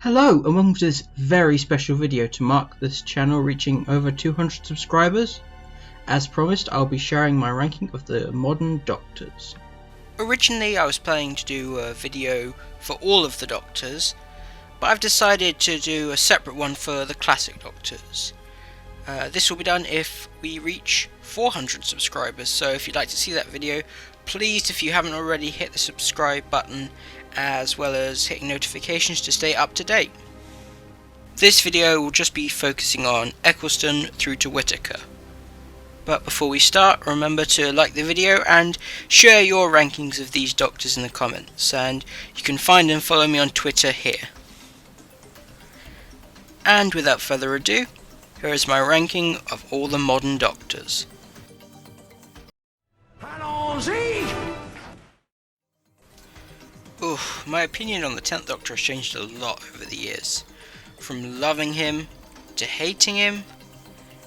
Hello and welcome to this very special video to mark this channel reaching over 200 subscribers. As promised, I'll be sharing my ranking of the modern Doctors. Originally I was planning to do a video for all of the Doctors, but I've decided to do a separate one for the classic Doctors. This will be done if we reach 400 subscribers, so if you'd like to see that video, please, if you haven't already, hit the subscribe button as well as hitting notifications to stay up to date. This video will just be focusing on Eccleston through to Whittaker. But before we start, remember to like the video and share your rankings of these Doctors in the comments, and you can find and follow me on Twitter here. And without further ado, here is my ranking of all the modern Doctors. My opinion on the 10th Doctor has changed a lot over the years, from loving him to hating him,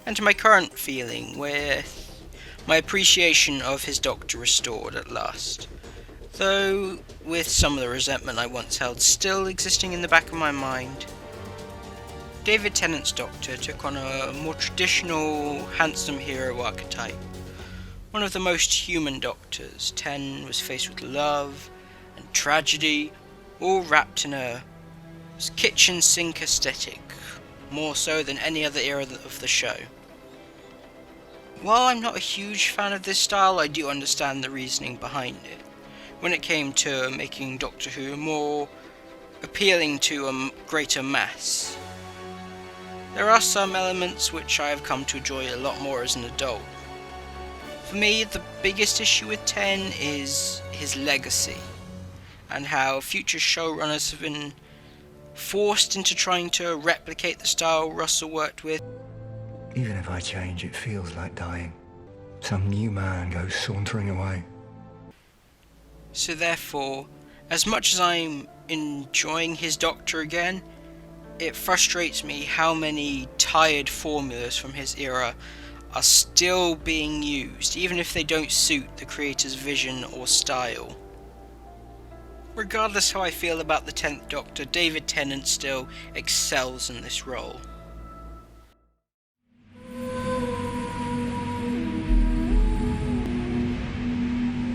and to my current feeling with my appreciation of his Doctor restored at last, though with some of the resentment I once held still existing in the back of my mind. David Tennant's Doctor took on a more traditional, handsome hero archetype. One of the most human Doctors, Ten was faced with love and tragedy, all wrapped in a kitchen sink aesthetic, more so than any other era of the show. While I'm not a huge fan of this style, I do understand the reasoning behind it, when it came to making Doctor Who more appealing to a greater mass. There are some elements which I have come to enjoy a lot more as an adult. For me, the biggest issue with 10 is his legacy, and how future showrunners have been forced into trying to replicate the style Russell worked with. Even if I change, it feels like dying. Some new man goes sauntering away. So therefore, as much as I'm enjoying his Doctor again, it frustrates me how many tired formulas from his era are still being used, even if they don't suit the creator's vision or style. Regardless how I feel about the 10th Doctor, David Tennant still excels in this role.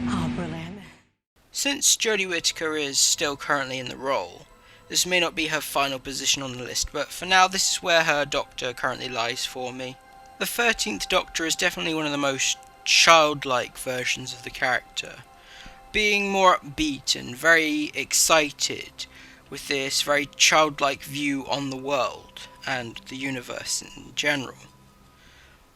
Oh, brilliant. Since Jodie Whittaker is still currently in the role, this may not be her final position on the list, but for now this is where her Doctor currently lies for me. The 13th Doctor is definitely one of the most childlike versions of the character, being more upbeat and very excited with this very childlike view on the world and the universe in general,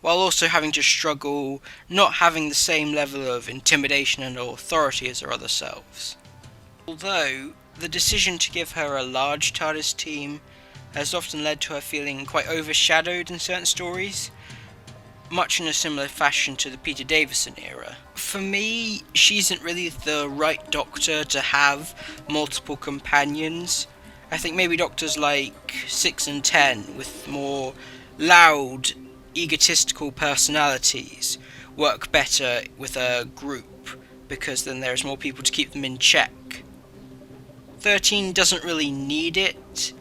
while also having to struggle not having the same level of intimidation and authority as her other selves. Although the decision to give her a large TARDIS team has often led to her feeling quite overshadowed in certain stories, much in a similar fashion to the Peter Davison era. For me, she isn't really the right Doctor to have multiple companions. I think maybe Doctors like 6 and 10 with more loud, egotistical personalities work better with a group, because then there's more people to keep them in check. 13 doesn't really need it,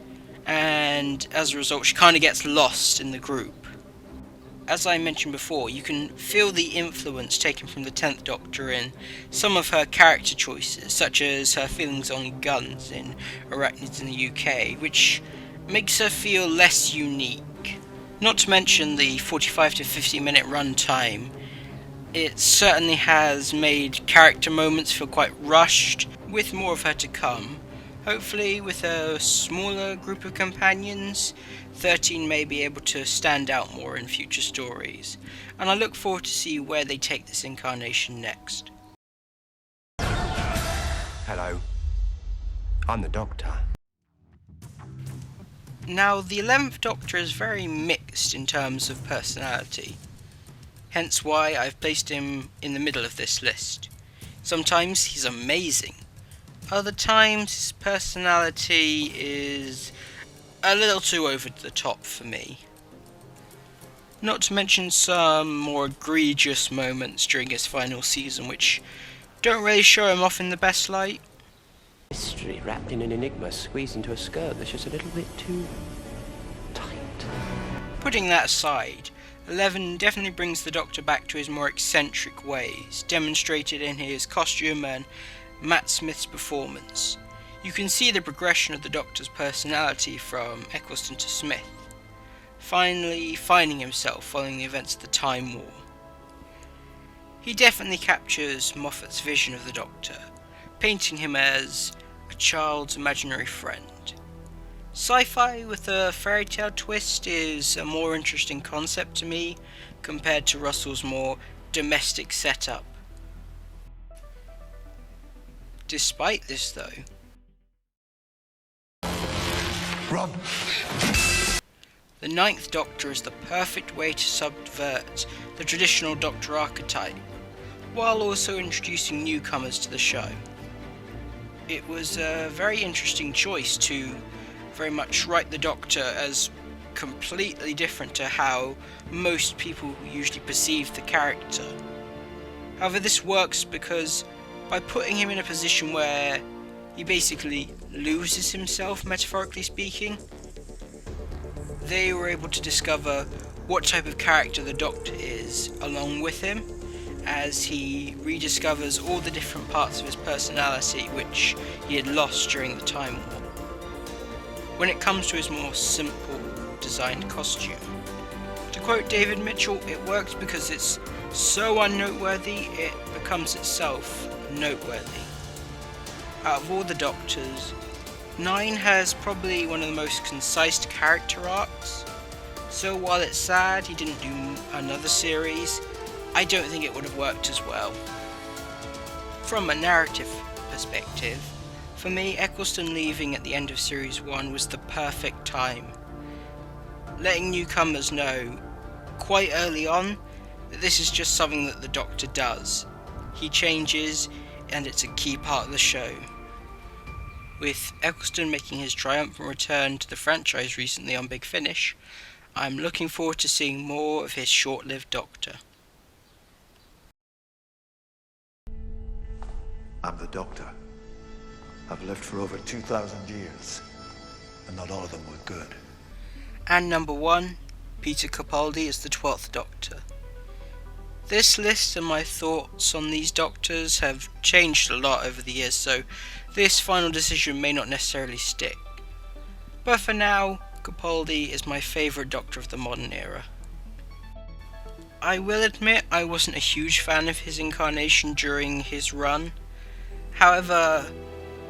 and as a result she kind of gets lost in the group. As I mentioned before, you can feel the influence taken from the 10th Doctor in some of her character choices, such as her feelings on guns in Arachnids in the UK, which makes her feel less unique. Not to mention the 45 to 50 minute run time. It certainly has made character moments feel quite rushed, with more of her to come. Hopefully, with a smaller group of companions, 13 may be able to stand out more in future stories, and I look forward to see where they take this incarnation next. Hello. I'm the Doctor. Now, the 11th Doctor is very mixed in terms of personality, hence why I've placed him in the middle of this list. Sometimes he's amazing. Other times his personality is a little too over the top for me. Not to mention some more egregious moments during his final season which don't really show him off in the best light. Mystery wrapped in an enigma squeezed into a skirt that's just a little bit too tight. Putting that aside, 11 definitely brings the Doctor back to his more eccentric ways, demonstrated in his costume and Matt Smith's performance. You can see the progression of the Doctor's personality from Eccleston to Smith, finally finding himself following the events of the Time War. He definitely captures Moffat's vision of the Doctor, painting him as a child's imaginary friend. Sci-fi with a fairy tale twist is a more interesting concept to me compared to Russell's more domestic setup. Despite this though, Run! the Ninth Doctor is the perfect way to subvert the traditional Doctor archetype, while also introducing newcomers to the show. It was a very interesting choice to very much write the Doctor as completely different to how most people usually perceive the character. However, this works because by putting him in a position where he basically loses himself, metaphorically speaking, they were able to discover what type of character the Doctor is along with him, as he rediscovers all the different parts of his personality which he had lost during the Time War. When it comes to his more simple designed costume, to quote David Mitchell, it works because it's so unnoteworthy it becomes itself noteworthy. Out of all the Doctors, 9 has probably one of the most concise character arcs, so while it's sad he didn't do another series, I don't think it would have worked as well. From a narrative perspective, for me, Eccleston leaving at the end of Series 1 was the perfect time, letting newcomers know quite early on that this is just something that the Doctor does. He changes, and it's a key part of the show. With Eccleston making his triumphant return to the franchise recently on Big Finish, I'm looking forward to seeing more of his short-lived Doctor. I'm the Doctor. I've lived for over 2,000 years, and not all of them were good. And number 1, Peter Capaldi as the 12th Doctor. This list and my thoughts on these Doctors have changed a lot over the years, so this final decision may not necessarily stick. But for now, Capaldi is my favourite Doctor of the modern era. I will admit I wasn't a huge fan of his incarnation during his run. However,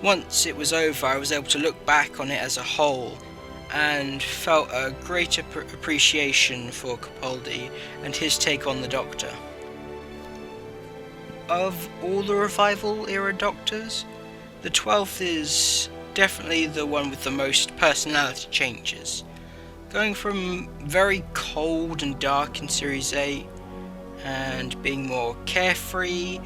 once it was over, I was able to look back on it as a whole and felt a greater appreciation for Capaldi and his take on the Doctor. Of all the Revival era Doctors, the 12th is definitely the one with the most personality changes, going from very cold and dark in Series 8 and being more carefree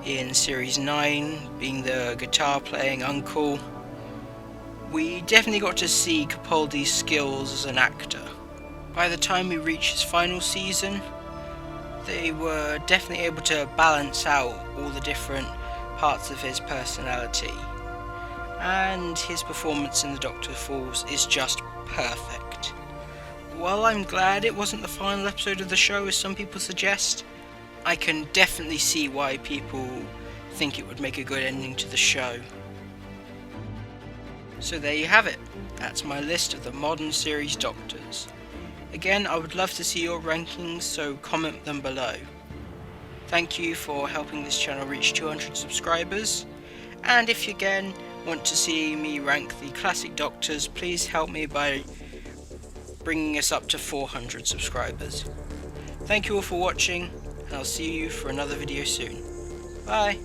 in Series 9, being the guitar playing uncle. We definitely got to see Capaldi's skills as an actor. By the time we reached his final season, they were definitely able to balance out all the different parts of his personality, and his performance in The Doctor Falls is just perfect. While I'm glad it wasn't the final episode of the show as some people suggest, I can definitely see why people think it would make a good ending to the show. So there you have it. That's my list of the modern series Doctors. Again, I would love to see your rankings, so comment them below. Thank you for helping this channel reach 200 subscribers, and if you again want to see me rank the classic Doctors, please help me by bringing us up to 400 subscribers. Thank you all for watching, and I'll see you for another video soon. Bye!